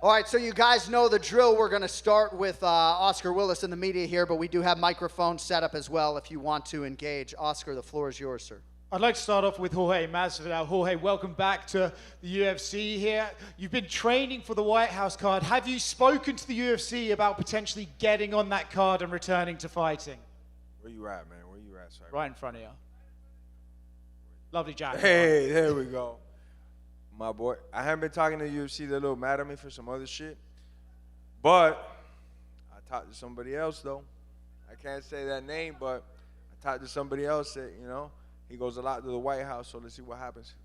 All right, so you guys know the drill. We're going to start with Oscar Willis and the media here, but we do have microphones set up as well if you want to engage. Oscar, the floor is yours, sir. I'd like to start off with Jorge Masvidal. Jorge, welcome back to the UFC here. You've been training for the White House card. Have you spoken to the UFC about potentially getting on that card and returning to fighting? Where you at, man? Where you at, sir? Right in front of you. Lovely jacket. Hey, there we go. My boy. I haven't been talking to the UFC. They're a little mad at me for some other shit. But I talked to somebody else, though. I can't say that name, but I talked to somebody else that, you know, he goes a lot to the White House, so let's see what happens.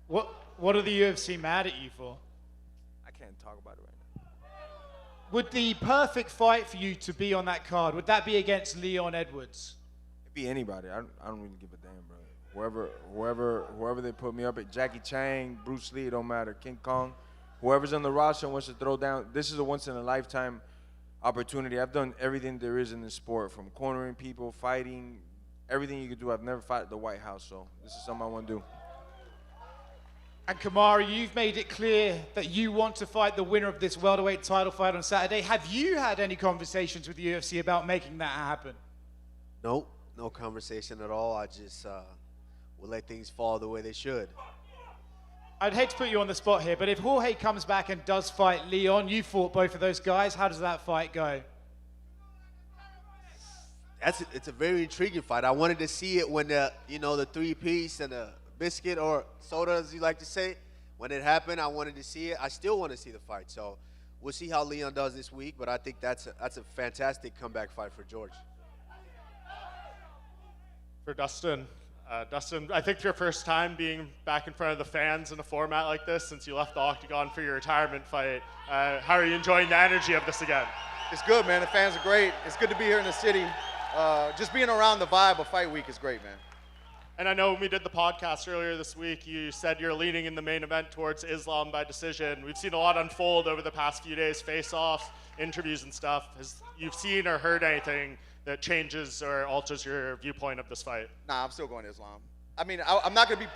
What are the UFC mad at you for? I can't talk about it right now. Would the perfect fight for you to be on that card, would that be against Leon Edwards? It'd be anybody. I don't really give a damn, bro. Whoever they put me up at, Jackie Chan, Bruce Lee, it don't matter, King Kong, whoever's on the roster and wants to throw down, this is a once-in-a-lifetime opportunity. I've done everything there is in this sport, from cornering people, fighting, everything you could do. I've never fought at the White House, so this is something I want to do. And Kamaru, you've made it clear that you want to fight the winner of this welterweight title fight on Saturday. Have you had any conversations with the UFC about making that happen? Nope, no conversation at all. I just will let things fall the way they should. I'd hate to put you on the spot here, but if Jorge comes back and does fight Leon, you fought both of those guys, how does that fight go? It's a very intriguing fight. I wanted to see it when the three-piece and the biscuit or soda, as you like to say, when it happened. I wanted to see it. I still want to see the fight. So we'll see how Leon does this week. But I think that's a fantastic comeback fight for George. For Dustin. Dustin, I think your first time being back in front of the fans in a format like this since you left the Octagon for your retirement fight. How are you enjoying the energy of this again? It's good, man. The fans are great. It's good to be here in the city. Just being around the vibe of fight week is great, man. And I know when we did the podcast earlier this week, you said you're leaning in the main event towards Islam by decision. We've seen a lot unfold over the past few days, face-offs, interviews and stuff. Has you've seen or heard anything that changes or alters your viewpoint of this fight? Nah, I'm still going Islam. I mean, I'm not going to be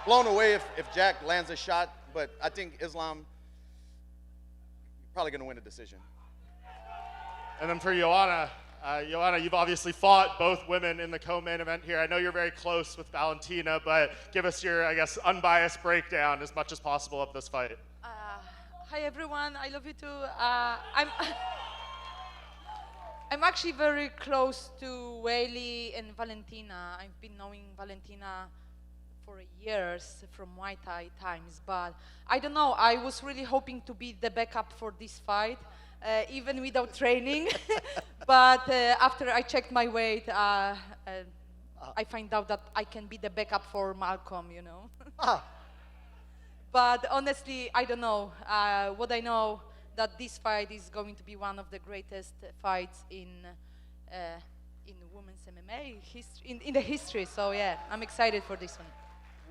blown away if Jack lands a shot, but I think Islam probably going to win a decision. And then for Joanna, Joanna, you've obviously fought both women in the co-main event here. I know you're very close with Valentina, but give us your, I guess, unbiased breakdown as much as possible of this fight. Hi everyone, I love you too. I'm actually very close to Weili and Valentina. I've been knowing Valentina for years from Muay Thai times, but I don't know, I was really hoping to be the backup for this fight. Even without training, but after I checked my weight, I find out that I can be the backup for Malcolm, you know. But honestly, I don't know. What I know, that this fight is going to be one of the greatest fights in women's MMA in the history. So yeah, I'm excited for this one.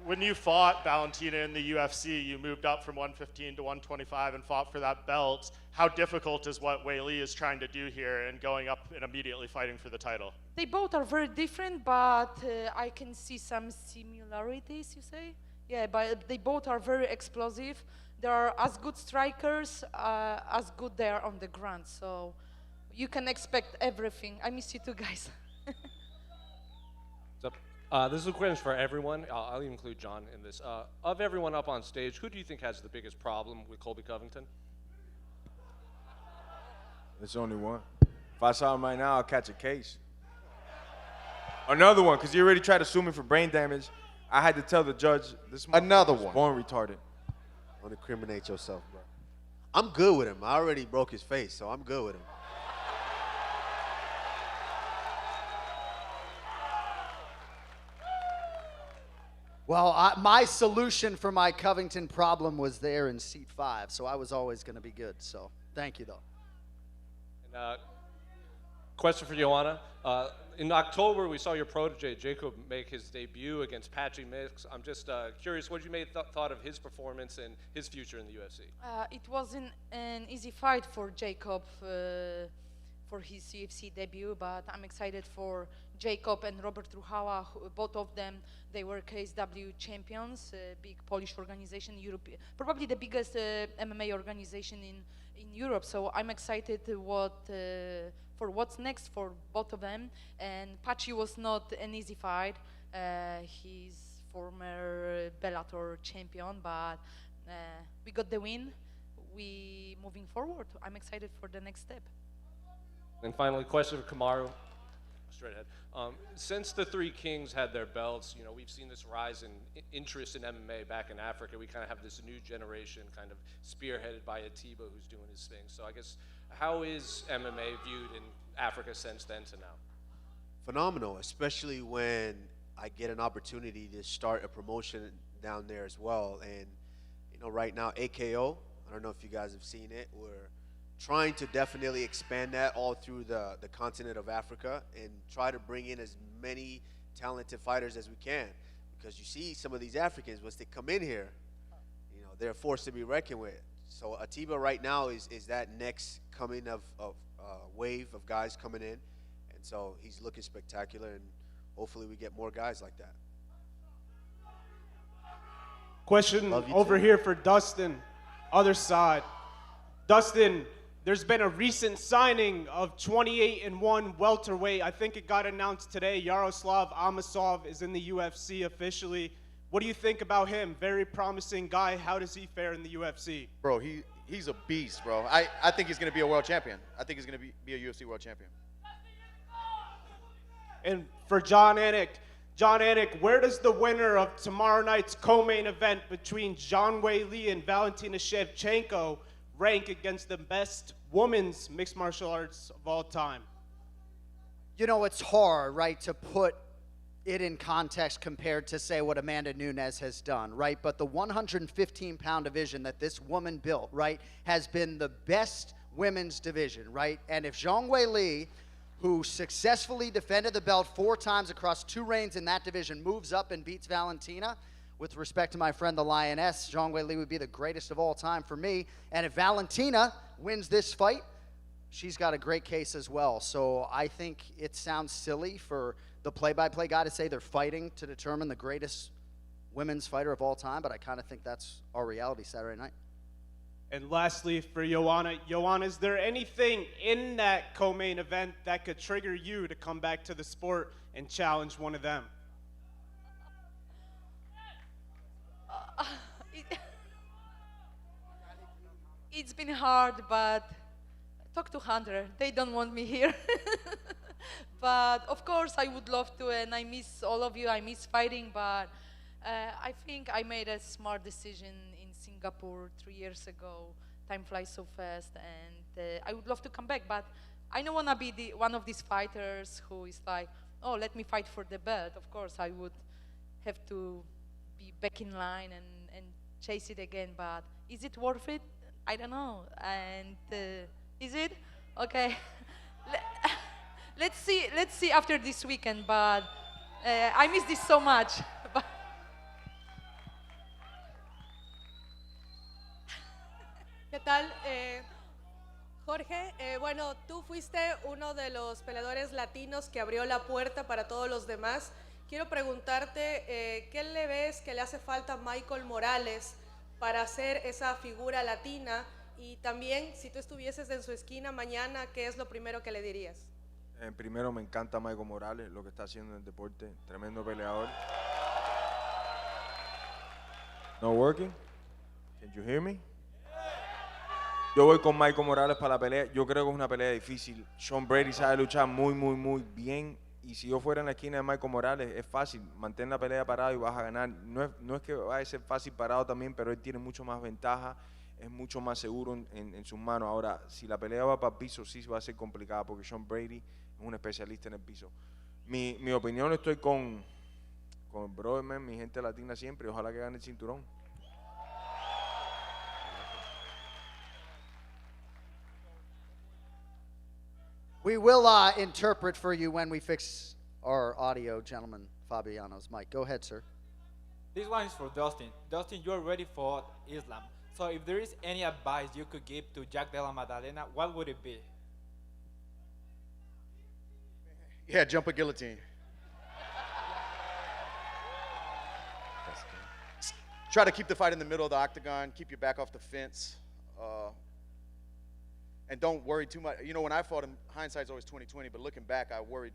When you fought Valentina in the UFC, you moved up from 115 to 125 and fought for that belt. How difficult is what Weili is trying to do here and going up and immediately fighting for the title? They both are very different, but I can see some similarities, you say? Yeah, but they both are very explosive. They are as good strikers, as good they are on the ground. So you can expect everything. I miss you too, guys. What's up? This is a question for everyone. I'll include Jon in this. Of everyone up on stage, who do you think has the biggest problem with Colby Covington? There's only one. If I saw him right now, I'll catch a case. Another one, because he already tried to sue me for brain damage. I had to tell the judge, this Another was one. born retarded. Don't incriminate yourself, bro. I'm good with him. I already broke his face, so I'm good with him. Well, my solution for my Covington problem was there in seat 5, so I was always going to be good. So thank you, though. And, question for Joanna. In October, we saw your protege, Jacob, make his debut against Patchy Mix. I'm just curious what you thought of his performance and his future in the UFC. It wasn't an easy fight for Jacob for his UFC debut, but I'm excited for Jacob and Robert Ruchała, both of them, they were KSW champions, big Polish organization, Europe, probably the biggest MMA organization in Europe. So I'm excited for what's next for both of them. And Pachi was not an easy fight. He's former Bellator champion, but we got the win. We moving forward. I'm excited for the next step. And finally, question for Kamaru. Straight ahead. Since the three kings had their belts, you know, we've seen this rise in interest in MMA back in Africa. We kind of have this new generation kind of spearheaded by Atiba, who's doing his thing. So I guess, how is MMA viewed in Africa since then to now? Phenomenal, especially when I get an opportunity to start a promotion down there as well. And, you know, right now, AKO, I don't know if you guys have seen it, we're trying to definitely expand that all through the continent of Africa and try to bring in as many talented fighters as we can. Because you see some of these Africans, once they come in here, you know, they're a force to be reckoned with. So Atiba right now is that next coming of wave of guys coming in. And so he's looking spectacular, and hopefully we get more guys like that. Question over here for Dustin, other side. Dustin, there's been a recent signing of 28-1 welterweight. I think it got announced today. Yaroslav Amosov is in the UFC officially. What do you think about him? Very promising guy. How does he fare in the UFC? Bro, he's a beast, bro. I think he's going to be a world champion. I think he's going to be a UFC world champion. And for Jon Anik, where does the winner of tomorrow night's co-main event between Zhang Weili and Valentina Shevchenko rank against the best women's mixed martial arts of all time? You know, it's hard, right, to put it in context compared to, say, what Amanda Nunes has done, right? But the 115-pound division that this woman built, right, has been the best women's division, right? And if Zhang Weili, who successfully defended the belt 4 times across 2 reigns in that division, moves up and beats Valentina, with respect to my friend the Lioness, Zhang Weili would be the greatest of all time for me. And if Valentina wins this fight, she's got a great case as well. So I think it sounds silly for the play-by-play guy to say they're fighting to determine the greatest women's fighter of all time, but I kind of think that's our reality Saturday night. And lastly, for Joanna. Joanna, is there anything in that co-main event that could trigger you to come back to the sport and challenge one of them? It's been hard, but talk to Hunter. They don't want me here. But of course, I would love to, and I miss all of you. I miss fighting, but I think I made a smart decision in Singapore 3 years ago. Time flies so fast, and I would love to come back, but I don't want to be one of these fighters who is like, oh, let me fight for the belt. Of course, I would have to be back in line and chase it again, but is it worth it? I don't know. And is it? Okay. Let's see after this weekend, but I miss this so much. ¿Qué tal? Jorge, bueno, tú fuiste uno de los peleadores latinos que abrió la puerta para todos los demás. Quiero preguntarte, ¿qué le ves que le hace falta a Michael Morales para ser esa figura latina? Y también, si tú estuvieses en su esquina mañana, ¿qué es lo primero que le dirías? Primero, me encanta Michael Morales, lo que está haciendo en el deporte. Tremendo peleador. No working? Can you hear me? Yo voy con Michael Morales para la pelea. Yo creo que es una pelea difícil. Sean Brady sabe luchar muy bien. Y si yo fuera en la esquina de Michael Morales, es fácil. Mantén la pelea parada y vas a ganar. No es que vaya a ser fácil parado también, pero él tiene mucho más ventaja. Es mucho más seguro en sus manos. Ahora, si la pelea va para el piso, sí va a ser complicada porque Sean Brady es un especialista en el piso. Mi opinión, estoy con el brother, man, mi gente latina siempre. Ojalá que gane el cinturón. We will interpret for you when we fix our audio, gentleman. Fabiano's mic. Go ahead, sir. This one is for Dustin. Dustin, you already fought Islam. So if there is any advice you could give to Jack Della Maddalena, what would it be? Yeah, jump a guillotine. try to keep the fight in the middle of the octagon, keep your back off the fence, and don't worry too much. You know, when I fought him, hindsight's always 20/20, but looking back, I worried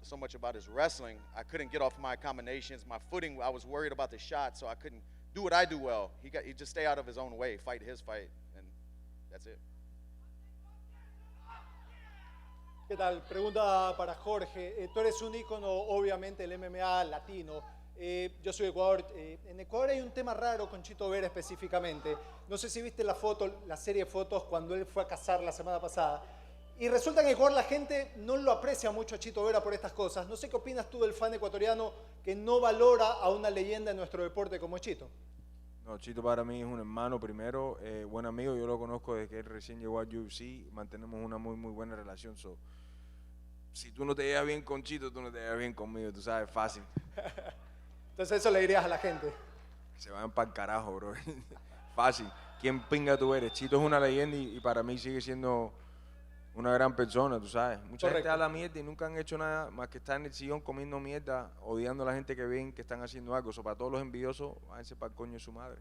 so much about his wrestling. I couldn't get off my combinations. My footing, I was worried about the shot, so I couldn't do what I do well. He just stay out of his own way, fight his fight, and that's it. ¿Qué tal? Pregunta para Jorge. Tú eres un ícono, obviamente, del MMA latino. Yo soy de Ecuador. En Ecuador hay un tema raro con Chito Vera específicamente. No sé si viste la serie de fotos cuando él fue a cazar la semana pasada. Y resulta que en Ecuador la gente no lo aprecia mucho a Chito Vera por estas cosas. No sé qué opinas tú del fan ecuatoriano que no valora a una leyenda en nuestro deporte como Chito. No, Chito para mí es un hermano primero, buen amigo. Yo lo conozco desde que él recién llegó a UFC. Mantenemos una muy buena relación. Si tú no te llevas bien con Chito, tú no te llevas bien conmigo. Tú sabes, fácil. Entonces eso le dirías a la gente. Que se vayan para el carajo, bro. Fácil. ¿Quién pinga tú eres? Chito es una leyenda y para mí sigue siendo una gran persona, tú sabes. Mucha gente habla mierda y nunca han hecho nada más que estar en el sillón comiendo mierda, odiando a la gente que ven que están haciendo algo. Para todos los envidiosos, váyanse para el coño de su madre.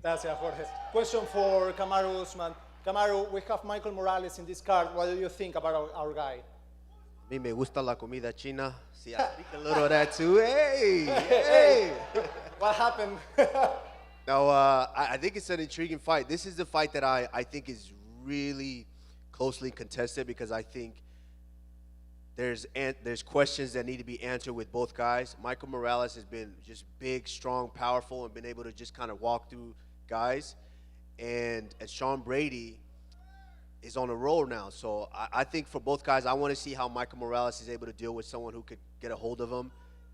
Gracias, Jorge. Question for Kamaru Usman. Kamaru, we have Michael Morales in this card. What do you think about our guy? A mí me gusta la comida china. See, I speak a little of that too. Hey. What happened? No, I think it's an intriguing fight. This is the fight that I think is really closely contested because I think there's questions that need to be answered with both guys. Michael Morales has been just big, strong, powerful, and been able to just kind of walk through guys. And Sean Brady is on a roll now. So I think for both guys, I want to see how Michael Morales is able to deal with someone who could get a hold of him,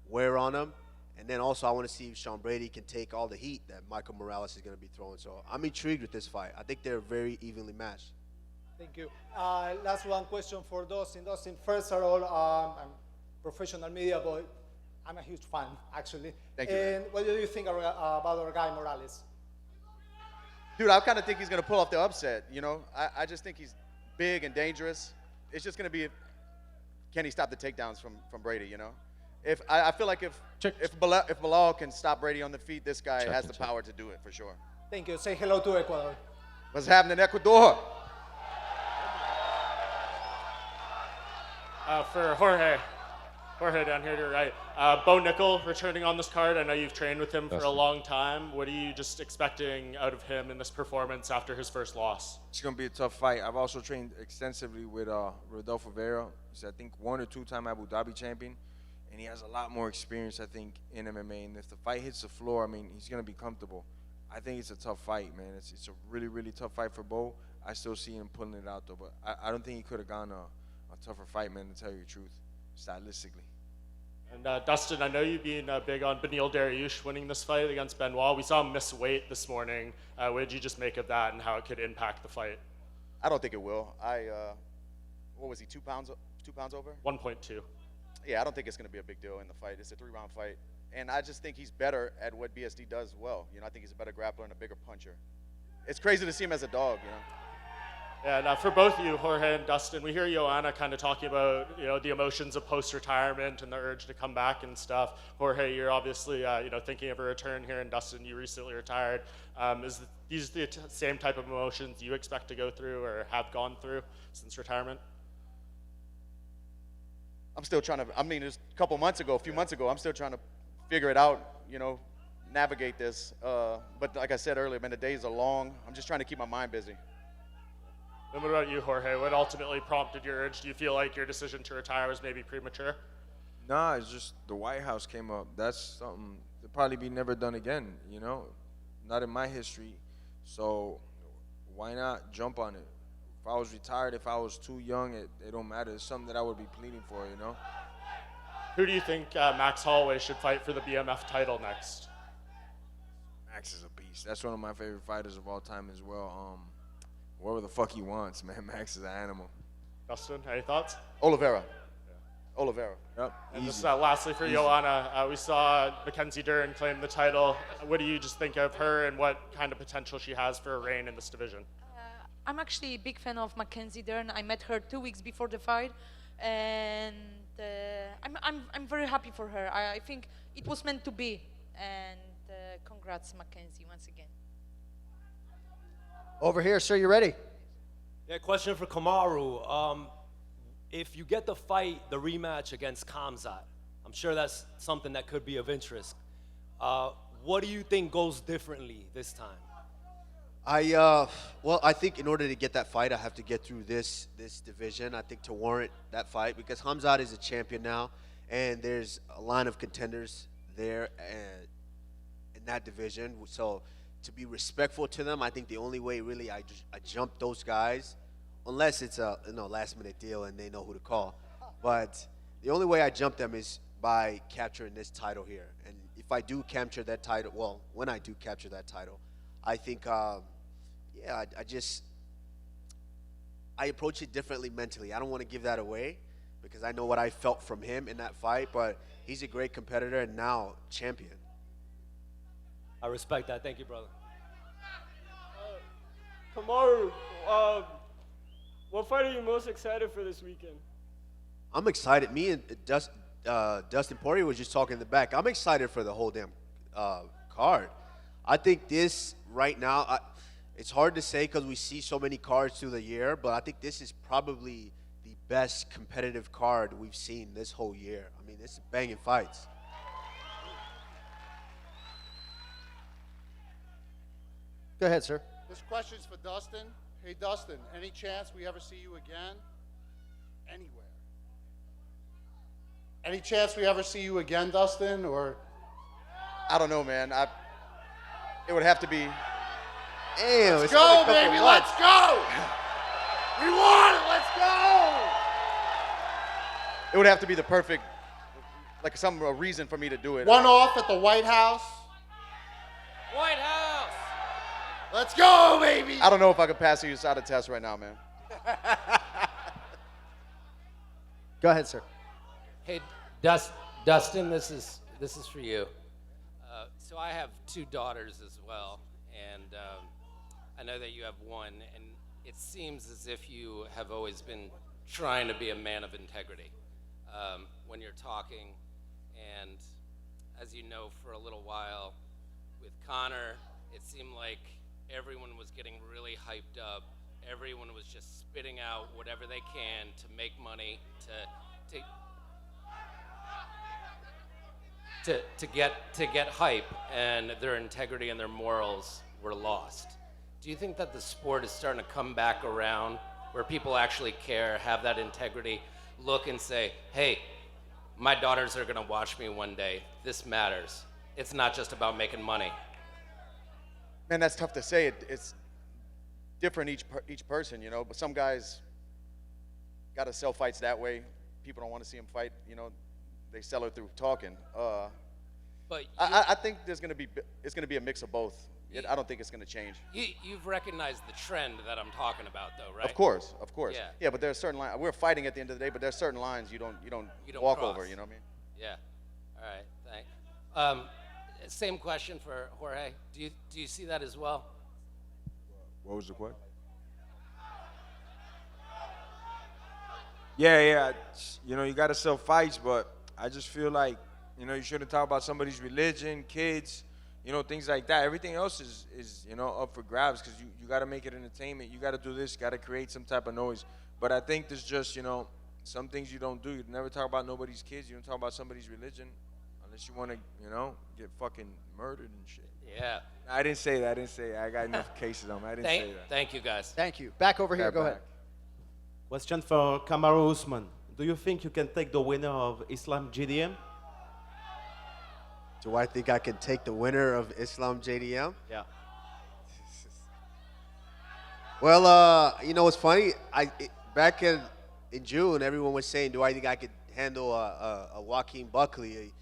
wear on him. And then also I want to see if Sean Brady can take all the heat that Michael Morales is going to be throwing. So I'm intrigued with this fight. I think they're very evenly matched. Thank you. Last one question for Dustin. Dustin, first of all, I'm professional media boy. I'm a huge fan, actually. Thank you. And what do you think about our guy Morales? Dude, I kind of think he's going to pull off the upset, you know? I just think he's big and dangerous. It's just going to be, can he stop the takedowns from Brady, you know? I feel like if Bilal can stop Brady on the feet, this guy has the power to do it for sure. Thank you. Say hello to Ecuador. What's happening in Ecuador? For Jorge down here to your right. Bo Nickal returning on this card. I know you've trained with him for a long time. What are you just expecting out of him in this performance after his first loss? It's going to be a tough fight. I've also trained extensively with Rodolfo Vera. He's, I think, 1 or 2-time Abu Dhabi champion. And he has a lot more experience, I think, in MMA. And if the fight hits the floor, I mean, he's going to be comfortable. I think it's a tough fight, man. It's a really tough fight for Bo. I still see him pulling it out, though. But I don't think he could have gone a tougher fight, man, to tell you the truth, stylistically. And Dustin, I know you being big on Beneil Dariush winning this fight against Benoit. We saw him miss weight this morning. What did you just make of that and how it could impact the fight? I don't think it will. What was he, 2 pounds over? 1.2. Yeah, I don't think it's going to be a big deal in the fight. It's a 3-round fight. And I just think he's better at what BSD does well. You know, I think he's a better grappler and a bigger puncher. It's crazy to see him as a dog, you know. Yeah, now for both you, Jorge and Dustin, we hear Joanna kind of talking about, you know, the emotions of post-retirement and the urge to come back and stuff. Jorge, you're obviously, you know, thinking of a return here, and Dustin, you recently retired. Is these the same type of emotions you expect to go through or have gone through since retirement? I'm still trying to, I mean, it was a few months ago, I'm still trying to figure it out, you know, navigate this. But like I said earlier, man, the days are long. I'm just trying to keep my mind busy. And what about you, Jorge? What ultimately prompted your urge? Do you feel like your decision to retire was maybe premature? Nah, it's just the White House came up. That's something that probably be never done again, you know? Not in my history. So why not jump on it? If I was retired, if I was too young, it don't matter. It's something that I would be pleading for, you know? Who do you think Max Holloway should fight for the BMF title next? Max is a beast. That's one of my favorite fighters of all time as well. Whatever the fuck he wants, man. Max is an animal. Dustin, any thoughts? Oliveira. Oliveira. Yep. And just lastly for Joanna, we saw Mackenzie Dern claim the title. What do you just think of her and what kind of potential she has for a reign in this division? I'm actually a big fan of Mackenzie Dern. I met her 2 weeks before the fight, and I'm very happy for her. I think it was meant to be, and congrats, Mackenzie, once again. Over here, sir, you ready? Yeah, question for Kamaru. If you get the fight, the rematch against Khamzat, I'm sure that's something that could be of interest. What do you think goes differently this time? Well, I think in order to get that fight, I have to get through this division. I think to warrant that fight, because Khamzat is a champion now, and there's a line of contenders there in that division. So to be respectful to them, I think the only way really I jump those guys, unless it's a last minute deal and they know who to call. But the only way I jump them is by capturing this title here. And if I do capture that title, well, when I do capture that title, I think, I approach it differently mentally. I don't want to give that away because I know what I felt from him in that fight, but he's a great competitor and now champion. I respect that. Thank you, brother. Kamaru, what fight are you most excited for this weekend? I'm excited. Me and Dustin Poirier was just talking in the back. I'm excited for the whole damn card. I think this right now, it's hard to say because we see so many cards through the year, but I think this is probably the best competitive card we've seen this whole year. I mean, this is banging fights. Go ahead, sir. This question's for Dustin. Hey, Dustin, any chance we ever see you again? Anywhere? Any chance we ever see you again, Dustin, or? I don't know, man. It would have to be. Damn, let's go, baby, let's go! We want it, let's go! It would have to be the perfect, like a reason for me to do it. One off at the White House. White House! Let's go, baby! I don't know if I could pass the USADA test right now, man. Go ahead, sir. Hey, Dustin, this is for you. So I have 2 daughters as well, and I know that you have one, and it seems as if you have always been trying to be a man of integrity when you're talking. And as you know, for a little while with Conor, it seemed like everyone was getting really hyped up. Everyone was just spitting out whatever they can to make money, to get hype, and their integrity and their morals were lost. Do you think that the sport is starting to come back around where people actually care, have that integrity, look and say, hey, my daughters are going to watch me one day. This matters. It's not just about making money. Man, that's tough to say. It's different each person, you know. But some guys got to sell fights that way. People don't want to see them fight, you know. They sell it through talking. But I think it's going to be a mix of both. I don't think it's going to change. You've recognized the trend that I'm talking about, though, right? Of course. Yeah. But there's certain lines. We're fighting at the end of the day, but there's certain lines you don't walk cross. over. You know what I mean? Yeah. All right. Thanks. Same question for Jorge. Do you see that as well? What was the question? Yeah. You know, you got to sell fights, but I just feel like, you know, you shouldn't talk about somebody's religion, kids, you know, things like that. Everything else is you know, up for grabs because you got to make it entertainment. You got to do this, you got to create some type of noise. But I think there's just, you know, some things you don't do. You never talk about nobody's kids. You don't talk about somebody's religion unless you want to, you know, get fucking murdered and shit. Yeah. I didn't say that. I got enough cases on me. I didn't say that. Thank you, guys. Thank you. Back over here. Go ahead. Question for Kamaru Usman. Do you think you can take the winner of Islam JDM? Do I think I can take the winner of Islam JDM? Yeah. Well, you know what's funny? Back in June, everyone was saying, do I think I could handle a Joaquin Buckley?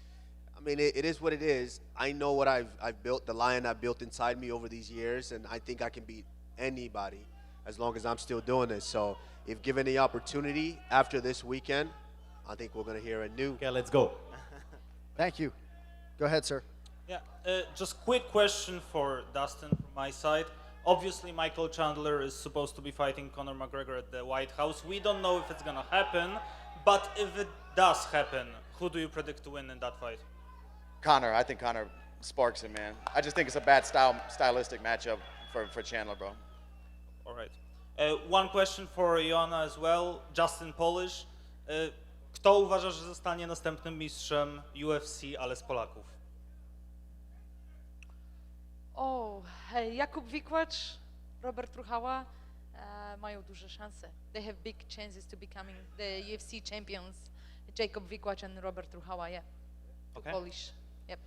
I mean, it is what it is. I know what I've built, the lion I've built inside me over these years, and I think I can beat anybody as long as I'm still doing this. So if given the opportunity after this weekend, I think we're going to hear a new. Okay, let's go. Thank you. Go ahead, sir. Yeah, just quick question for Dustin from my side. Obviously, Michael Chandler is supposed to be fighting Conor McGregor at the White House. We don't know if it's going to happen, but if it does happen, who do you predict to win in that fight? Conor. I think Conor sparks it, man. I just think it's a bad stylistic matchup for Chandler, bro. All right. One question for Joanna as well. Justin Polish. Kto uważa, że zostanie następnym mistrzem UFC, ale z Polaków? O, Jakub Wikłacz, Robert Truchała mają duże szanse. They have big chances to becoming the UFC champions. Jacob Wikłacz and Robert Truchała, yeah. Okay. Polish, yep.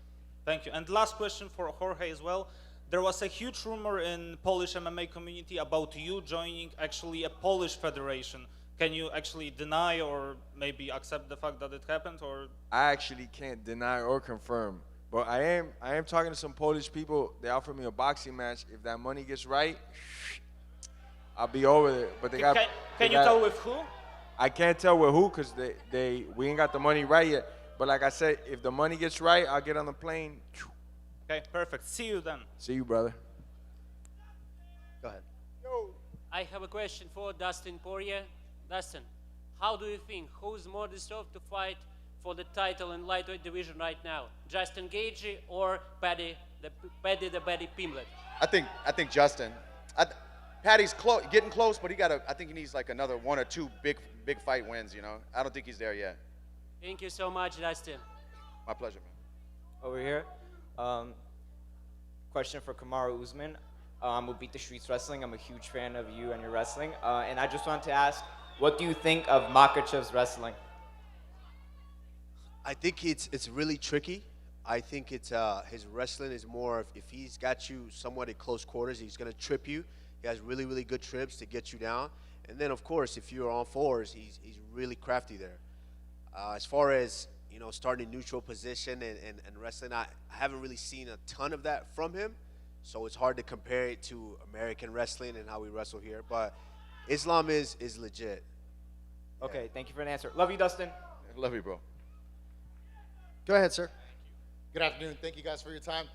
Thank you. And last question for Jorge as well. There was a huge rumor in Polish MMA community about you joining actually a Polish federation. Can you actually deny or maybe accept the fact that it happened, or? I actually can't deny or confirm, but I am talking to some Polish people. They offered me a boxing match. If that money gets right, I'll be over there. But they got. Can you tell with who? I can't tell with who because we ain't got the money right yet. But like I said, if the money gets right, I'll get on the plane. Okay, perfect. See you then. See you, brother. Go ahead. I have a question for Dustin Poirier. Dustin, how do you think who's more deserved to fight for the title in lightweight division right now? Justin Gaethje or Paddy the Paddy Pimblett? I think Justin. Patty's getting close, but I think he needs like another 1 or 2 big fight wins. You know, I don't think he's there yet. Thank you so much, Dustin. My pleasure, man. Over here. Question for Kamaru Usman. With Beat the Streets Wrestling, I'm a huge fan of you and your wrestling. And I just wanted to ask, what do you think of Makhachev's wrestling? I think it's really tricky. I think it's his wrestling is more if he's got you somewhat at close quarters, he's gonna trip you. He has really, really good trips to get you down. And then of course, if you're on fours, he's really crafty there. As far as starting neutral position and wrestling, I haven't really seen a ton of that from him. So it's hard to compare it to American wrestling and how we wrestle here. But Islam is legit. Okay, thank you for the answer. Love you, Dustin. Love you, bro. Go ahead, sir. Good afternoon. Thank you guys for your time.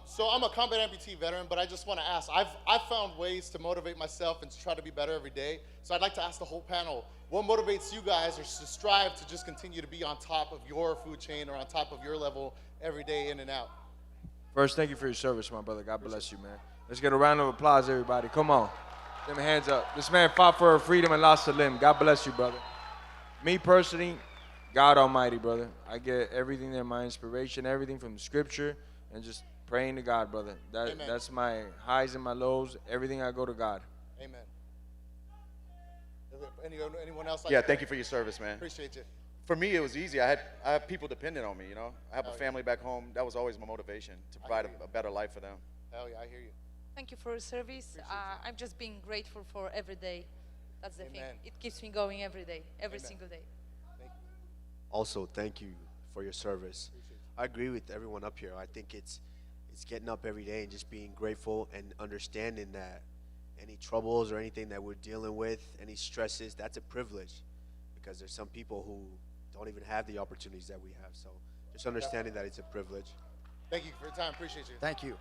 So I'm a combat amputee veteran, but I just want to ask, I've found ways to motivate myself and to try to be better every day. So I'd like to ask the whole panel, what motivates you guys or to strive to just continue to be on top of your food chain or on top of your level every day in and out? First, thank you for your service, my brother. God bless you, man. Let's get a round of applause, everybody. Come on. Them hands up. This man fought for freedom and lost a limb. God bless you, brother. Me personally, God Almighty, brother. I get everything there, my inspiration, everything from the scripture, and just praying to God, brother. That's my highs and my lows. Everything I go to God. Amen. Anyone else? Yeah, thank you for your service, man. Appreciate you. For me, it was easy. I have people dependent on me, you know. I have a family back home. That was always my motivation, to provide a better life for them. Hell yeah, I hear you. Thank you for your service. I'm just being grateful for every day. That's the thing. It keeps me going every day, every single day. Thank you. Also, thank you for your service. I agree with everyone up here. I think it's getting up every day and just being grateful and understanding that any troubles or anything that we're dealing with, any stresses, that's a privilege, because there's some people who don't even have the opportunities that we have. So just understanding that it's a privilege. Thank you for your time. Appreciate you. Thank you.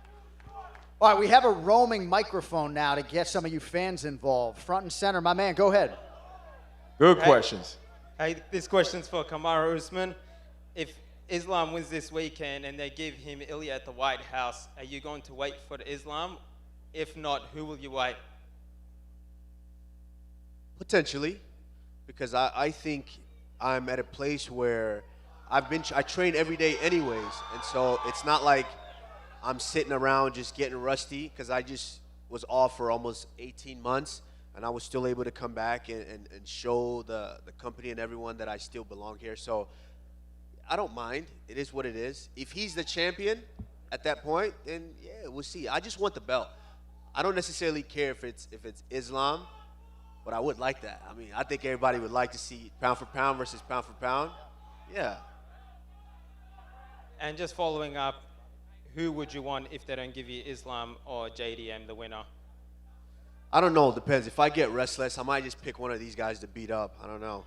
All right, we have a roaming microphone now to get some of you fans involved. Front and center, my man, go ahead. Good questions. Hey, this question's for Kamaru Usman. If Islam wins this weekend and they give him Ilya at the White House, are you going to wait for the Islam? If not, who will you wait? Potentially, because I think I'm at a place where I train every day anyways, and so it's not like I'm sitting around just getting rusty, because I just was off for almost 18 months, and I was still able to come back and show the company and everyone that I still belong here. So I don't mind. It is what it is. If he's the champion at that point, then yeah, we'll see. I just want the belt. I don't necessarily care if it's Islam, but I would like that. I mean, I think everybody would like to see pound for pound versus pound for pound. Yeah. And just following up, who would you want if they don't give you Islam or JDM, the winner? I don't know. It depends. If I get restless, I might just pick one of these guys to beat up. I don't know.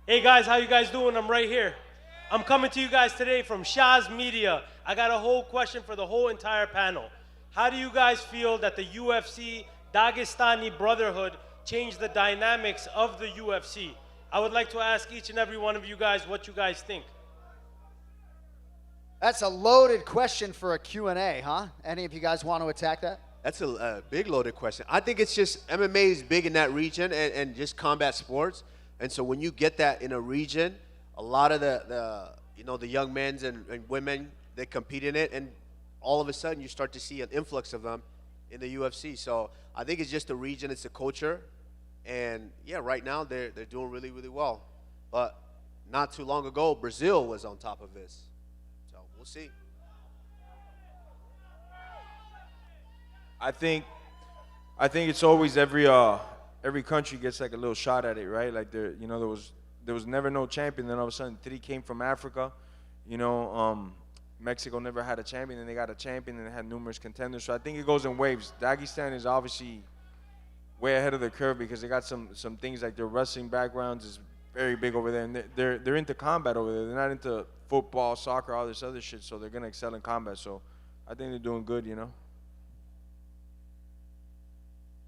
Hey guys, how you guys doing? I'm right here. I'm coming to you guys today from Shah's Media. I got a whole question for the whole entire panel. How do you guys feel that the UFC Dagestani Brotherhood changed the dynamics of the UFC? I would like to ask each and every one of you guys what you guys think. That's a loaded question for a Q&A, huh? Any of you guys want to attack that? That's a big loaded question. I think it's just MMA is big in that region and just combat sports. And so when you get that in a region, a lot of the young men and women, they compete in it, and all of a sudden you start to see an influx of them in the UFC. So I think it's just a region, it's a culture. And yeah, right now they're doing really, really well. But not too long ago, Brazil was on top of this. So we'll see. I think it's always every country gets like a little shot at it, right? Like there was never no champion, then all of a sudden 3 came from Africa. Mexico never had a champion, and they got a champion, and they had numerous contenders. So I think it goes in waves. Dagestan is obviously way ahead of the curve because they got some things like their wrestling backgrounds is very big over there, and they're into combat over there. They're not into football, soccer, all this other shit. So they're gonna excel in combat. So I think they're doing good,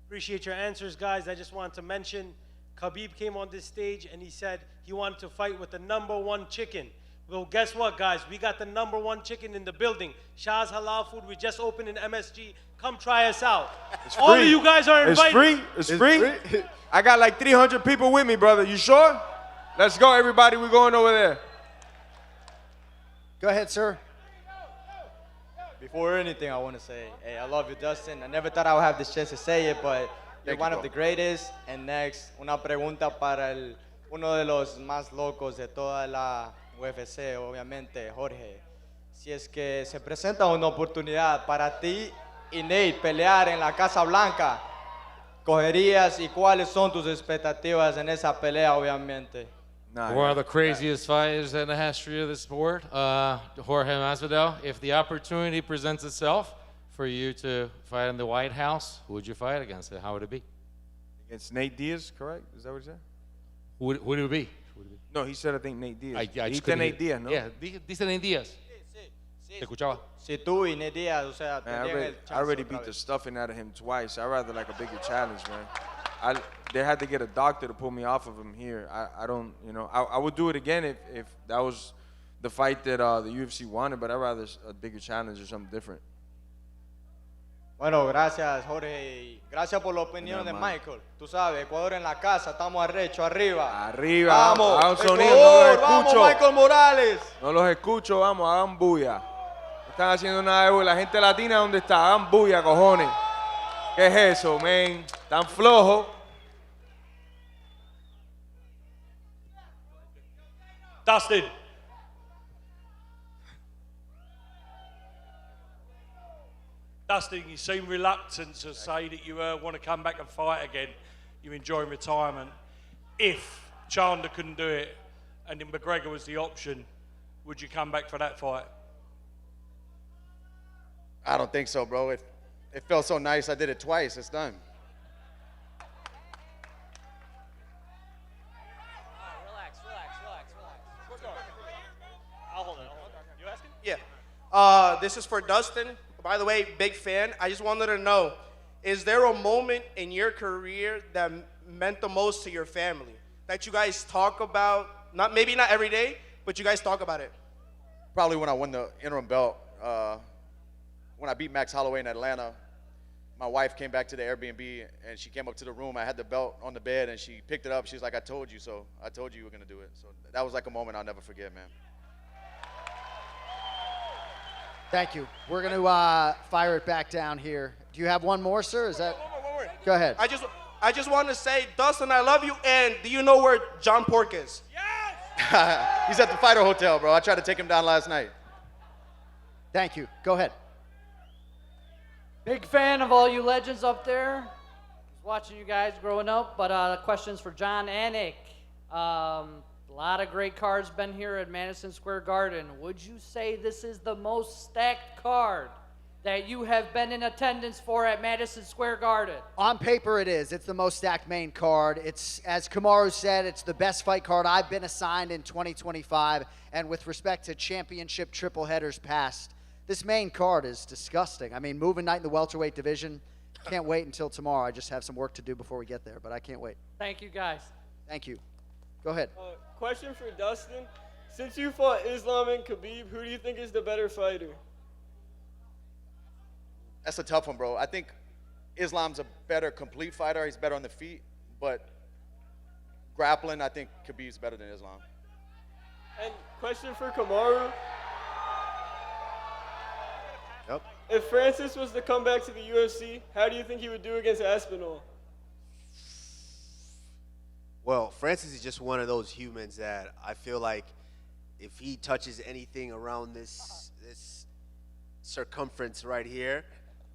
Appreciate your answers, guys. I just wanted to mention Khabib came on this stage and he said he wanted to fight with the #1 chicken. Well, guess what, guys? We got the #1 chicken in the building. Shah's Halal Food. We just opened in MSG. Come try us out. All of you guys are invited. It's free. I got like 300 people with me, brother. You sure? Let's go, everybody. We're going over there. Go ahead, sir. Before anything, I want to say, hey, I love you, Dustin. I never thought I would have this chance to say it, but you're one of the greatest. And next, una pregunta para uno de los más locos de toda la UFC, obviamente, Jorge. Si es que se presenta una oportunidad para ti y Nate pelear en la Casa Blanca, ¿cogerías y cuáles son tus expectativas en esa pelea, obviamente? One of the craziest fighters in the history of the sport, Jorge Masvidal. If the opportunity presents itself for you to fight in the White House, who would you fight against? How would it be? Against Nate Diaz, correct? Is that what he said? Who would it be? No, he said I think Nate Diaz. Dice Nate Diaz, ¿no? Yeah, dice Nate Diaz. Te escuchaba. Si tú y Nate Diaz, o sea, Man, I already beat the stuffing out of him twice. I'd rather like a bigger challenge, man. They had to get a doctor to pull me off of him here. I don't, I would do it again if that was the fight that the UFC wanted, but I'd rather a bigger challenge or something different. Bueno, gracias, Jorge. Gracias por la opinión de Michael. Tú sabes, Ecuador en la casa, estamos arrecho, arriba. Arriba, vamos, hagan sonido, Ecuador, no los escucho. vamos, Michael Morales. No los escucho, vamos, hagan bulla. No están haciendo nada de bulla. La gente latina, ¿dónde está? Hagan bulla, cojones. ¿Qué es eso, man? Tan flojo. Dustin. Dustin, you seem reluctant to say that you want to come back and fight again. You enjoy retirement. If Chandler couldn't do it and then McGregor was the option, would you come back for that fight? I don't think so, bro. It felt so nice. I did it twice. It's done. I'll hold it. You asking? Yeah. This is for Dustin. By the way, big fan. I just wanted to know, is there a moment in your career that meant the most to your family that you guys talk about? Maybe not every day, but you guys talk about it. Probably when I won the interim belt. When I beat Max Holloway in Atlanta, my wife came back to the Airbnb and she came up to the room. I had the belt on the bed and she picked it up. She's like, I told you so. I told you were going to do it. So that was like a moment I'll never forget, man. Thank you. We're going to fire it back down here. Do you have one more, sir? Is that? One more. Go ahead. I just want to say, Dustin, I love you. And do you know where John Pork is? He's at the Fighter Hotel, bro. I tried to take him down last night. Thank you. Go ahead. Big fan of all you legends up there. Watching you guys growing up, but questions for Jon Anik. A lot of great cards been here at Madison Square Garden. Would you say this is the most stacked card that you have been in attendance for at Madison Square Garden? On paper, it is. It's the most stacked main card. It's, as Kamaru said, it's the best fight card I've been assigned in 2025. And with respect to championship triple headers past, this main card is disgusting. I mean, moving night in the welterweight division. Can't wait until tomorrow. I just have some work to do before we get there, but I can't wait. Thank you, guys. Thank you. Go ahead. Question for Dustin. Since you fought Islam and Khabib, who do you think is the better fighter? That's a tough one, bro. I think Islam's a better complete fighter. He's better on the feet, but grappling, I think Khabib's better than Islam. And question for Kamaru. Yep. If Francis was to come back to the UFC, how do you think he would do against Aspinall? Well, Francis is just one of those humans that I feel like if he touches anything around this circumference right here,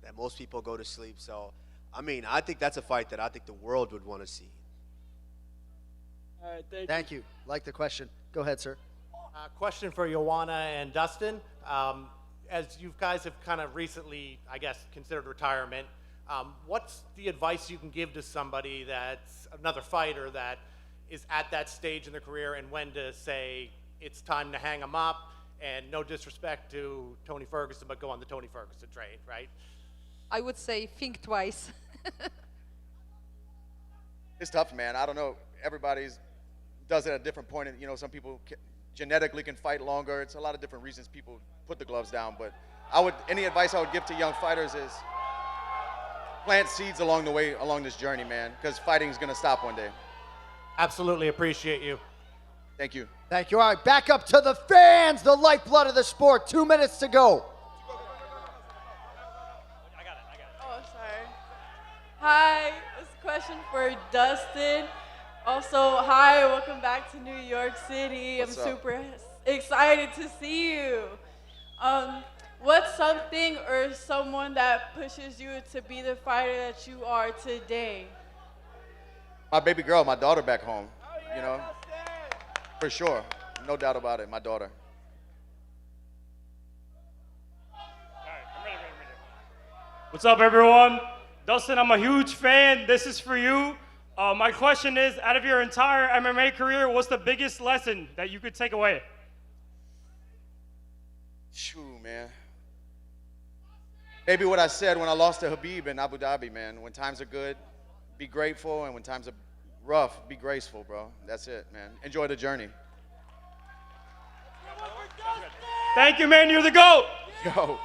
that most people go to sleep. So, I mean, I think that's a fight that I think the world would want to see. All right, Thank you. Like the question. Go ahead, sir. Question for Joanna and Dustin. As you guys have kind of recently, I guess, considered retirement, what's the advice you can give to somebody that's another fighter that is at that stage in their career and when to say it's time to hang them up? And no disrespect to Tony Ferguson, but go on the Tony Ferguson train, right? I would say think twice. It's tough, man. I don't know. Everybody's does it at a different point. You know, some people genetically can fight longer. It's a lot of different reasons people put the gloves down. But any advice I would give to young fighters is plant seeds along the way, along this journey, man, because fighting is going to stop one day. Absolutely appreciate you. Thank you. Thank you. All right, back up to the fans, the lifeblood of the sport. 2 minutes to go. Oh, sorry. Hi, this question for Dustin. Also, hi, welcome back to New York City. What's I'm up? super excited to see you. What's something or someone that pushes you to be the fighter that you are today? My baby girl, my daughter back home, you know, for sure. No doubt about it, my daughter. What's up, everyone? Dustin, I'm a huge fan. This is for you. My question is, out of your entire MMA career, what's the biggest lesson that you could take away? Shoo, man. Maybe what I said when I lost to Khabib in Abu Dhabi, man. When times are good, be grateful, and when times are rough, be graceful, bro. That's it, man. Enjoy the journey. Thank you, man. You're the GOAT. Yo.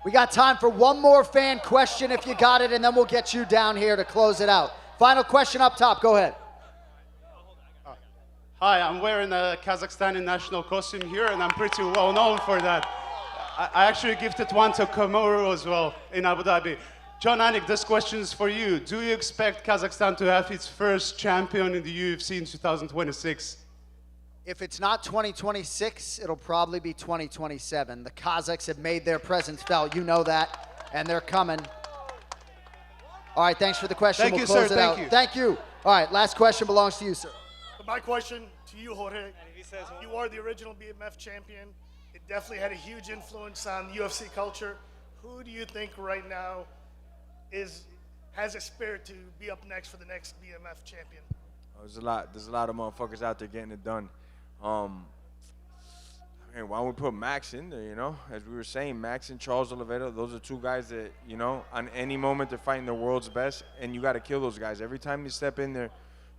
We got time for one more fan question if you got it, and then we'll get you down here to close it out. Final question up top. Go ahead. Hi, I'm wearing a Kazakhstani national costume here, and I'm pretty well known for that. I actually gifted one to Kamaru as well in Abu Dhabi. Jon Anik, this question is for you. Do you expect Kazakhstan to have its first champion in the UFC in 2026? If it's not 2026, it'll probably be 2027. The Kazakhs have made their presence felt. You know that, and they're coming. All right, thanks for the question. Thank we'll you, close sir. it Thank out. you. Thank you. All right, last question belongs to you, sir. My question to you, Jorge. You are the original BMF champion. It definitely had a huge influence on UFC culture. Who do you think right now has a spirit to be up next for the next BMF champion? There's a lot of motherfuckers out there getting it done. I mean, why don't we put Max in there, you know? As we were saying, Max and Charles Oliveira, those are two guys that, you know, on any moment they're fighting their world's best, and you got to kill those guys. Every time you step in there,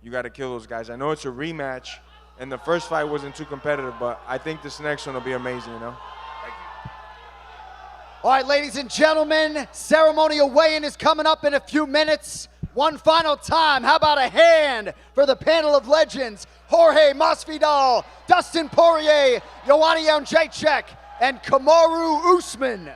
you got to kill those guys. I know it's a rematch, and the first fight wasn't too competitive, but I think this next one will be amazing, you know? All right, ladies and gentlemen, ceremonial weigh-in is coming up in a few minutes. One final time, how about a hand for the panel of legends, Jorge Masvidal, Dustin Poirier, Joanna Jedrzejczyk, and Kamaru Usman.